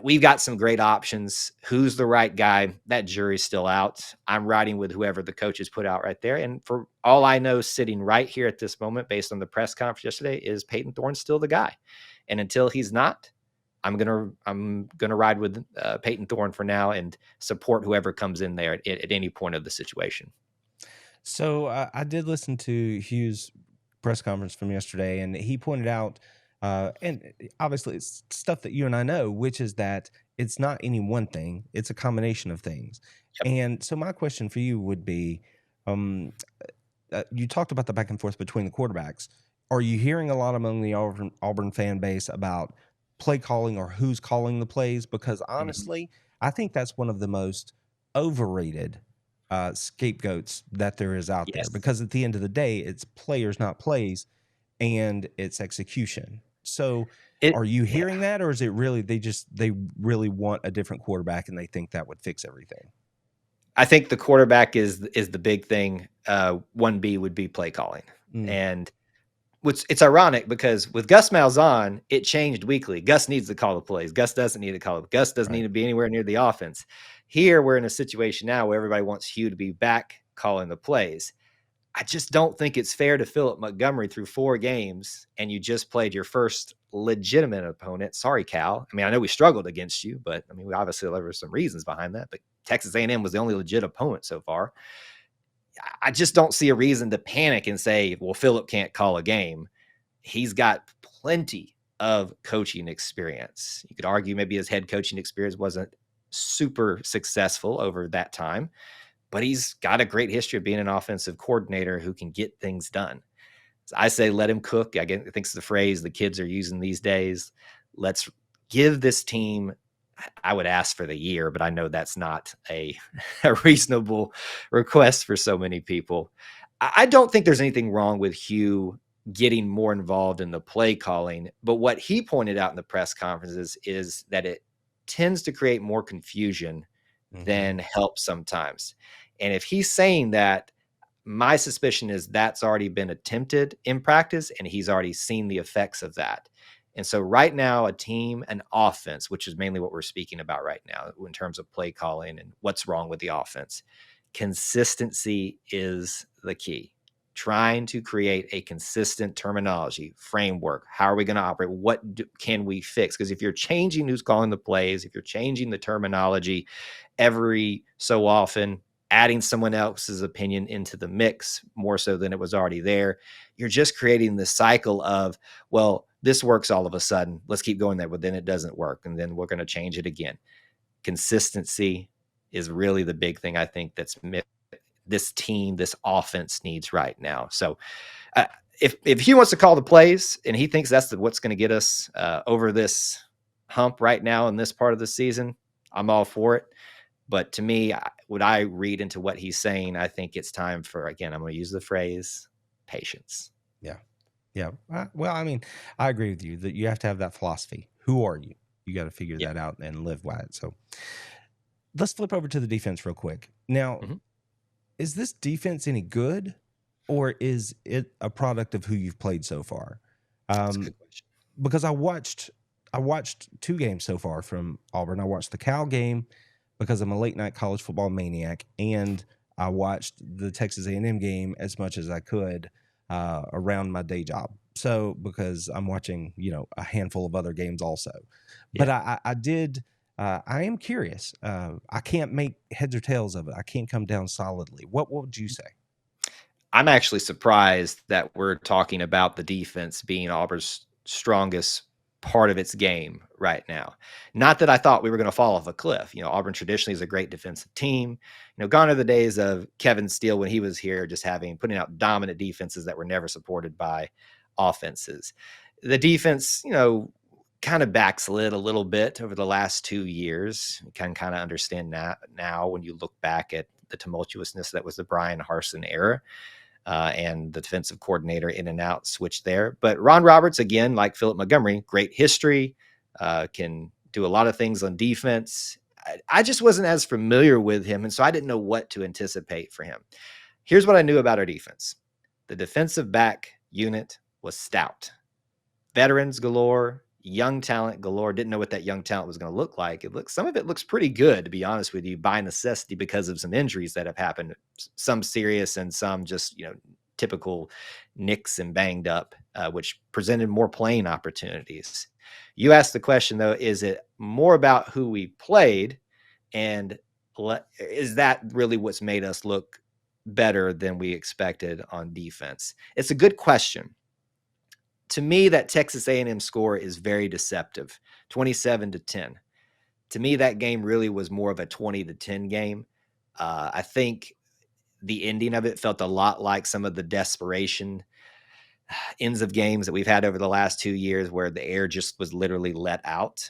We've got some great options. Who's the right guy? That jury's still out. I'm riding with whoever the coaches put out right there. And for all I know, sitting right here at this moment, based on the press conference yesterday, is Peyton Thorne still the guy? And until he's not, I'm gonna ride with Peyton Thorne for now and support whoever comes in there at any point of the situation.
So I did listen to Hugh's press conference from yesterday, and he pointed out, and obviously it's stuff that you and I know, which is that it's not any one thing; it's a combination of things. Yep. And so my question for you would be, you talked about the back and forth between the quarterbacks. Are you hearing a lot among the Auburn fan base about play calling or who's calling the plays? Because honestly, I think that's one of the most overrated scapegoats that there is out there,
Yes.
because at the end of the day, it's players, not plays, and it's execution. So are you hearing that, or is it really they really want a different quarterback and they think that would fix everything?
I think the quarterback is the big thing. 1B would be play calling. And it's ironic because with Gus Malzahn, it changed weekly. Gus needs to call the plays. Gus doesn't need to call it. Gus doesn't need to be anywhere near the offense. Here, we're in a situation now where everybody wants Hugh to be back calling the plays. I just don't think it's fair to Philip Montgomery through 4 games, and you just played your first legitimate opponent. Sorry, Cal. I mean, I know we struggled against you, but I mean, we obviously there were some reasons behind that. But Texas A&M was the only legit opponent so far. I just don't see a reason to panic and say, well, Philip can't call a game. He's got plenty of coaching experience. You could argue maybe his head coaching experience wasn't super successful over that time, but he's got a great history of being an offensive coordinator who can get things done. So I say, let him cook. I think it's the phrase the kids are using these days. Let's give this team, I would ask for the year, but I know that's not a reasonable request for so many people. I don't think there's anything wrong with Hugh getting more involved in the play calling, but what he pointed out in the press conferences is that it tends to create more confusion than help sometimes. And if he's saying that, my suspicion is that's already been attempted in practice and he's already seen the effects of that. And so right now, a team, an offense, which is mainly what we're speaking about right now in terms of play calling and what's wrong with the offense, consistency is the key. Trying to create a consistent terminology, framework. How are we going to operate? What can we fix? Because if you're changing who's calling the plays, if you're changing the terminology every so often, adding someone else's opinion into the mix more so than it was already there, you're just creating the cycle of, well, this works all of a sudden. Let's keep going there, but then it doesn't work. And then we're going to change it again. Consistency is really the big thing I think that's this team, this offense needs right now. So if he wants to call the plays and he thinks that's what's going to get us over this hump right now in this part of the season, I'm all for it. But to me, what I read into what he's saying, I think it's time for, again, I'm going to use the phrase, patience.
Yeah. Yeah. Well, I mean, I agree with you that you have to have that philosophy. Who are you? You got to figure that out and live by it. So let's flip over to the defense real quick. Now, is this defense any good, or is it a product of who you've played so far?
That's a good question.
Because I watched 2 games so far from Auburn. I watched the Cal game because I'm a late night college football maniac, and I watched the Texas A&M game as much as I could around my day job. So because I'm watching, a handful of other games also, but I am curious. I can't make heads or tails of it. I can't come down solidly. What would you say?
I'm actually surprised that we're talking about the defense being Auburn's strongest part of its game right now. Not that I thought we were going to fall off a cliff. Auburn traditionally is a great defensive team. Gone are the days of Kevin Steele when he was here, just putting out dominant defenses that were never supported by offenses. The defense, kind of backslid a little bit over the last 2 years. You can kind of understand that now when you look back at the tumultuousness that was the Brian Harsin era. And the defensive coordinator in and out switched there. But Ron Roberts, again, like Philip Montgomery, great history, can do a lot of things on defense. I just wasn't as familiar with him, and so I didn't know what to anticipate for him. Here's what I knew about our defense. The defensive back unit was stout. Veterans galore, young talent galore. Didn't know what that young talent was going to look like. Some of it looks pretty good, to be honest with you, by necessity because of some injuries that have happened, some serious and some just, typical nicks and banged up, which presented more playing opportunities. You asked the question, though, is it more about who we played, and is that really what's made us look better than we expected on defense? It's a good question. To me, that Texas A&M score is very deceptive, 27-10. To me, that game really was more of a 20-10 game. I think the ending of it felt a lot like some of the desperation ends of games that we've had over the last 2 years where the air just was literally let out.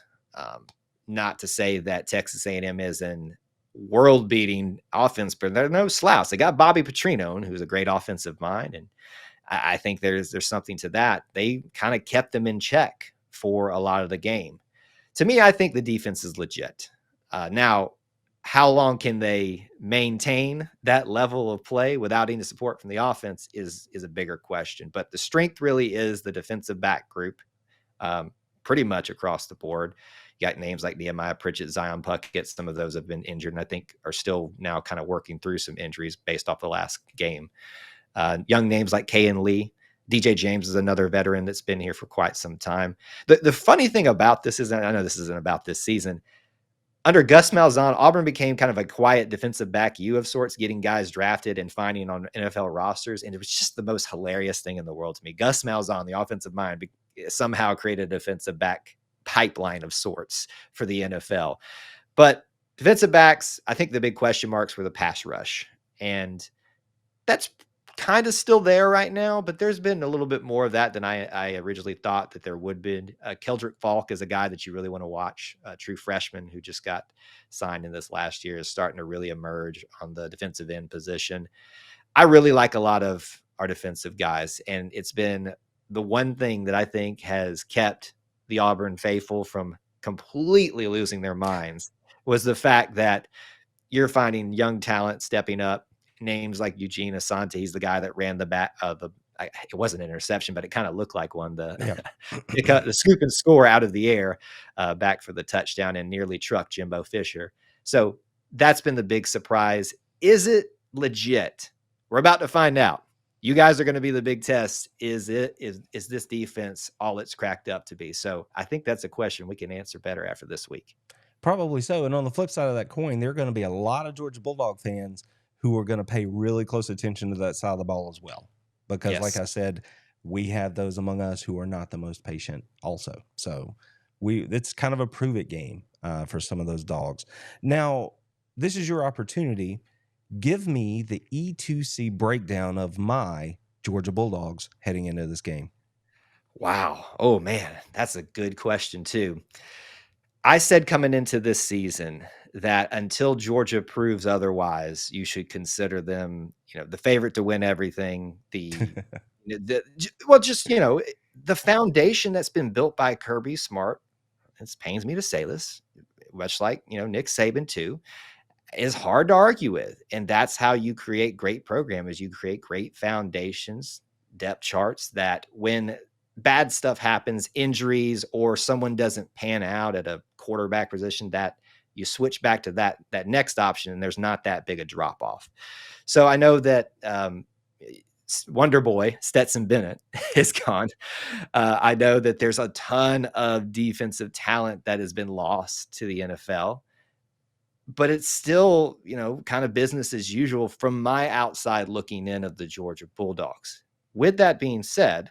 Not to say that Texas A&M is an world-beating offense, but they're no slouch. They got Bobby Petrino, who's a great offensive mind, and I think there's something to that. They kind of kept them in check for a lot of the game. To me, I think the defense is legit. Now, how long can they maintain that level of play without any support from the offense is a bigger question. But the strength really is the defensive back group, pretty much across the board. You got names like Nehemiah Pritchett, Zion Puckett. Some of those have been injured and I think are still now kind of working through some injuries based off the last game. Young names like Kayan Lee. DJ James is another veteran that's been here for quite some time. The funny thing about this is, I know this isn't about this season, under Gus Malzahn, Auburn became kind of a quiet defensive back U of sorts, getting guys drafted and finding on NFL rosters. And it was just the most hilarious thing in the world to me. Gus Malzahn, the offensive mind, somehow created a defensive back pipeline of sorts for the NFL. But defensive backs, I think the big question marks were the pass rush. And that's kind of still there right now, but there's been a little bit more of that than I originally thought that there would be. Keldrick Falk is a guy that you really want to watch. A true freshman who just got signed in this last year is starting to really emerge on the defensive end position. I really like a lot of our defensive guys, and it's been the one thing that I think has kept the Auburn faithful from completely losing their minds was the fact that you're finding young talent stepping up. Names like Eugene Asante, he's the guy that ran the back it wasn't an interception, but it kind of looked like one. It cut the scoop and score out of the air back for the touchdown and nearly trucked Jimbo Fisher. So that's been the big surprise. Is it legit? We're about to find out. You guys are going to be the big test. Is this defense all it's cracked up to be? So I think that's a question we can answer better after this week.
Probably so. And on the flip side of that coin, there are going to be a lot of Georgia Bulldog fans who are going to pay really close attention to that side of the ball as well. Because like I said, we have those among us who are not the most patient also. So it's kind of a prove it game for some of those dogs. Now, this is your opportunity. Give me the E2C breakdown of my Georgia Bulldogs heading into this game.
Wow. Oh, man, that's a good question too. I said coming into this season that until Georgia proves otherwise, you should consider them, the favorite to win everything. The foundation that's been built by Kirby Smart, it pains me to say this, much like, Nick Saban too, is hard to argue with. And that's how you create great programs. You create great foundations, depth charts that when bad stuff happens, injuries, or someone doesn't pan out at a quarterback position, that you switch back to that next option, and there's not that big a drop off. So I know that Wonder Boy Stetson Bennett is gone. I know that there's a ton of defensive talent that has been lost to the NFL, but it's still, kind of business as usual from my outside looking in of the Georgia Bulldogs. With that being said,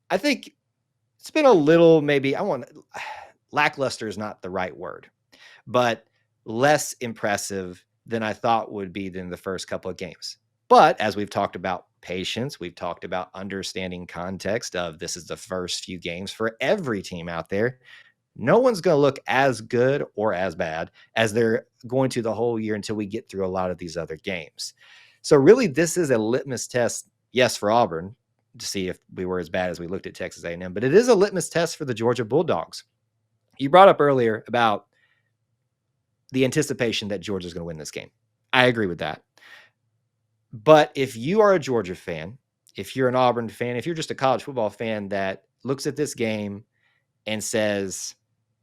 I think it's been a little, lackluster is not the right word, but less impressive than I thought would be in the first couple of games. But as we've talked about patience, we've talked about understanding context of this is the first few games for every team out there. No one's going to look as good or as bad as they're going to the whole year until we get through a lot of these other games. So really, this is a litmus test, yes, for Auburn, to see if we were as bad as we looked at Texas A&M, but it is a litmus test for the Georgia Bulldogs. You brought up earlier about the anticipation that Georgia's going to win this game. I agree with that. But if you are a Georgia fan, if you're an Auburn fan, if you're just a college football fan that looks at this game and says,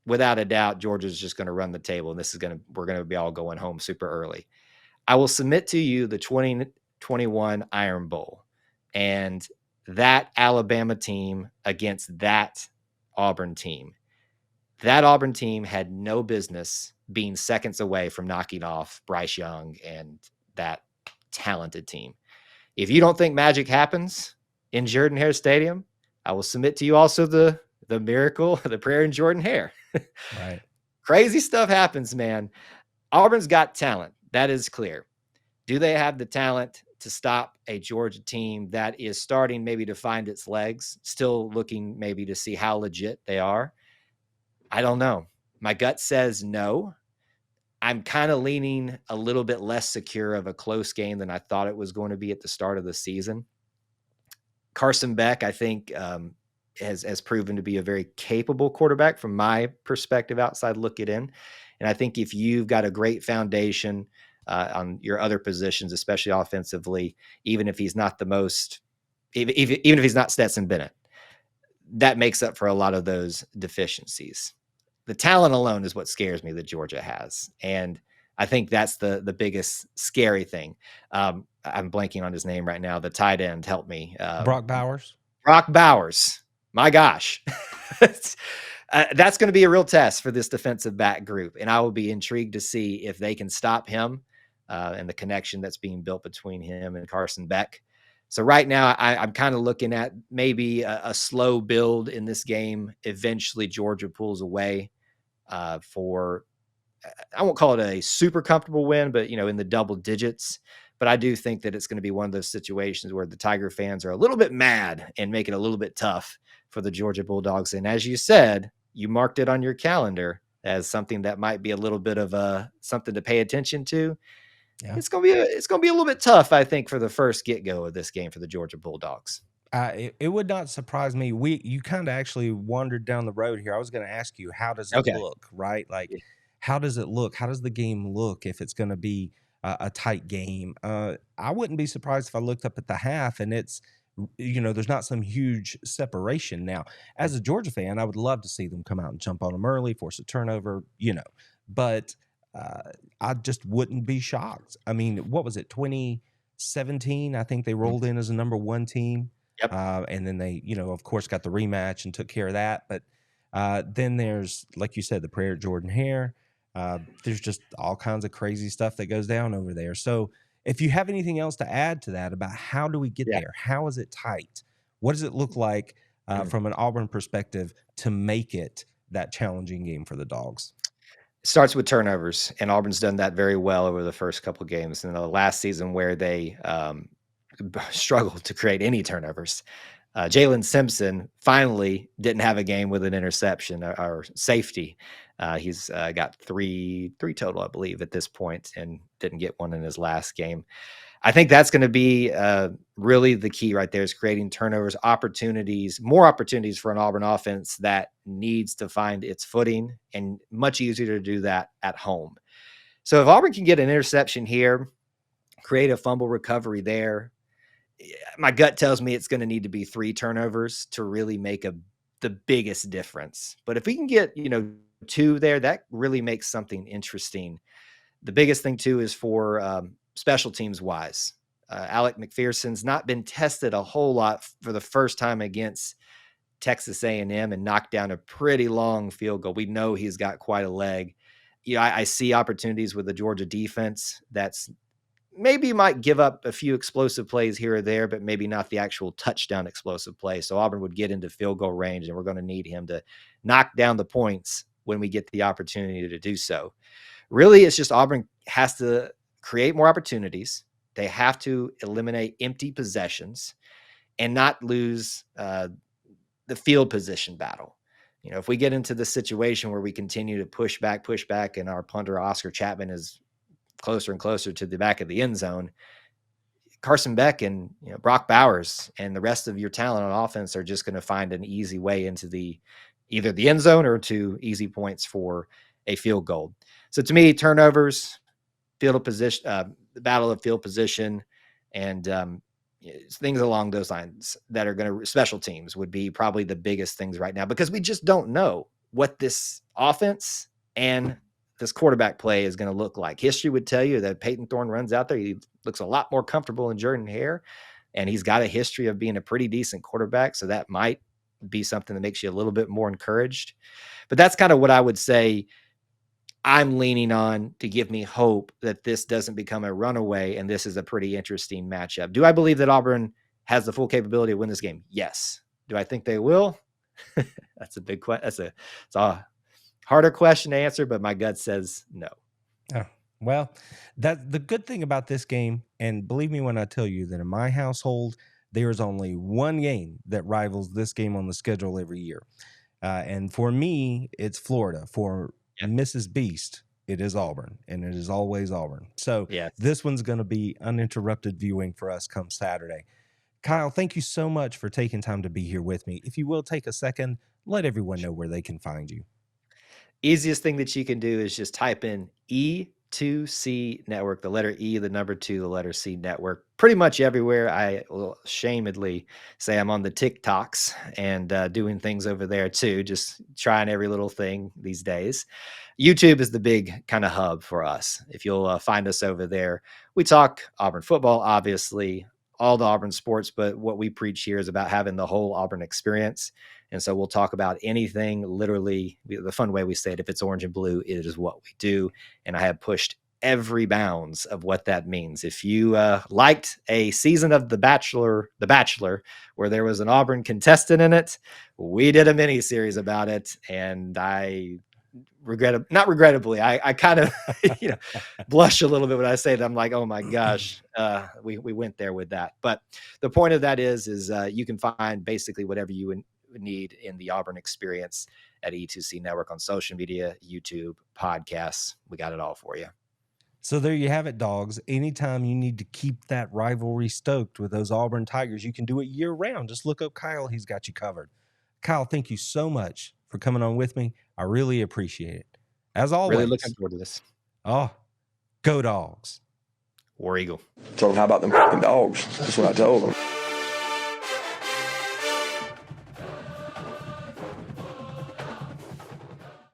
without a doubt, Georgia's just going to run the table and we're going to be all going home super early, I will submit to you the 2021 Iron Bowl and that Alabama team against that Auburn team. That Auburn team had no business being seconds away from knocking off Bryce Young and that talented team. If you don't think magic happens in Jordan-Hare Stadium, I will submit to you also the miracle, the prayer in Jordan-Hare.
Right.
Crazy stuff happens, man. Auburn's got talent. That is clear. Do they have the talent to stop a Georgia team that is starting maybe to find its legs, still looking maybe to see how legit they are? I don't know. My gut says no. I'm kind of leaning a little bit less secure of a close game than I thought it was going to be at the start of the season. Carson Beck, I think, has proven to be a very capable quarterback from my perspective, outside looking in. And I think if you've got a great foundation on your other positions, especially offensively, even if he's not the most, even if he's not Stetson Bennett, that makes up for a lot of those deficiencies. The talent alone is what scares me that Georgia has. And I think that's the biggest scary thing. I'm blanking on his name right now. The tight end, help me.
Brock Bowers.
Brock Bowers. My gosh. That's going to be a real test for this defensive back group. And I will be intrigued to see if they can stop him and the connection that's being built between him and Carson Beck. So right now, I'm kind of looking at maybe a slow build in this game. Eventually, Georgia pulls away for, I won't call it a super comfortable win, but, in the double digits. But I do think that it's going to be one of those situations where the Tiger fans are a little bit mad and make it a little bit tough for the Georgia Bulldogs. And as you said, you marked it on your calendar as something that might be a little bit of something to pay attention to. Yeah. It's gonna be a little bit tough, I think, for the first get-go of this game for the Georgia Bulldogs.
It would not surprise me. You kind of actually wandered down the road here. I was going to ask you, how does it look, right? Like, how does it look? How does the game look if it's going to be a tight game? I wouldn't be surprised if I looked up at the half and it's, there's not some huge separation. Now, as a Georgia fan, I would love to see them come out and jump on them early, force a turnover, but I just wouldn't be shocked. I mean, what was it, 2017? I think they rolled in as a number 1 team.
Yep.
And then they, of course, got the rematch and took care of that. But then there's, like you said, the prayer at Jordan Hare. There's just all kinds of crazy stuff that goes down over there. So if you have anything else to add to that about how do we get there? How is it tight? What does it look like from an Auburn perspective to make it that challenging game for the Dogs?
It starts with turnovers, and Auburn's done that very well over the first couple games. And the last season where they struggled to create any turnovers, Jalen Simpson finally didn't have a game with an interception or safety. He's got three total, I believe, at this point, and didn't get one in his last game. I think that's going to be really the key right there, is creating turnovers, more opportunities for an Auburn offense that needs to find its footing, and much easier to do that at home. So if Auburn can get an interception here, create a fumble recovery there, my gut tells me it's going to need to be 3 turnovers to really make the biggest difference. But if we can get, 2 there, that really makes something interesting. The biggest thing too is for special teams wise. Alec McPherson's not been tested a whole lot for the first time against Texas A&M and knocked down a pretty long field goal. We know he's got quite a leg. I see opportunities with the Georgia defense that's maybe might give up a few explosive plays here or there, but maybe not the actual touchdown explosive play. So Auburn would get into field goal range, and we're going to need him to knock down the points when we get the opportunity to do so. Really, it's just Auburn has to create more opportunities. They have to eliminate empty possessions and not lose the field position battle. If we get into the situation where we continue to push back, and our punter Oscar Chapman is closer and closer to the back of the end zone, Carson Beck and Brock Bowers and the rest of your talent on offense are just going to find an easy way into either the end zone or to easy points for a field goal. So to me, turnovers, field of position, the battle of field position, and things along those lines that are going to, special teams would be probably the biggest things right now, because we just don't know what this offense and this quarterback play is going to look like. History would tell you that Peyton Thorne runs out there, he looks a lot more comfortable in Jordan Hare, and he's got a history of being a pretty decent quarterback. So that might be something that makes you a little bit more encouraged. But that's kind of what I would say I'm leaning on to give me hope that this doesn't become a runaway, and this is a pretty interesting matchup. Do I believe that Auburn has the full capability to win this game? Yes. Do I think they will? That's a big question. It's a harder question to answer, but my gut says no.
Oh, well, the good thing about this game, and believe me when I tell you that in my household, there is only one game that rivals this game on the schedule every year. And for me, it's Florida. For Mrs. Beast, it is Auburn, and it is always Auburn. So
Yes.
this one's going to be uninterrupted viewing for us come Saturday. Kyle, thank you so much for taking time to be here with me. If you will take a second, let everyone know where they can find you.
Easiest thing that you can do is just type in E2C Network, the letter E, the number 2, the letter C Network. Pretty much everywhere. I will shamedly say I'm on the TikToks and doing things over there too, just trying every little thing these days. YouTube is the big kind of hub for us. If you'll find us over there, we talk Auburn football, obviously, all the Auburn sports, but what we preach here is about having the whole Auburn experience. And so we'll talk about anything, literally. The fun way we say it, if it's orange and blue, it is what we do. And I have pushed every bounds of what that means. If you liked a season of The Bachelor, where there was an Auburn contestant in it, we did a mini series about it. And I not regrettably, I kind of blush a little bit when I say that. I'm like, oh my gosh, we went there with that. But the point of that is you can find basically whatever you need in the Auburn experience at E2C Network on social media, YouTube, podcasts. We got it all for you.
So there you have it, dogs. Anytime you need to keep that rivalry stoked with those Auburn Tigers, you can do it year round. Just look up Kyle. He's got you covered. Kyle, thank you so much for coming on with me. I really appreciate it. As always.
Really looking forward to this.
Oh, go Dogs.
War Eagle.
Told him, how about them fucking dogs? That's what I told him.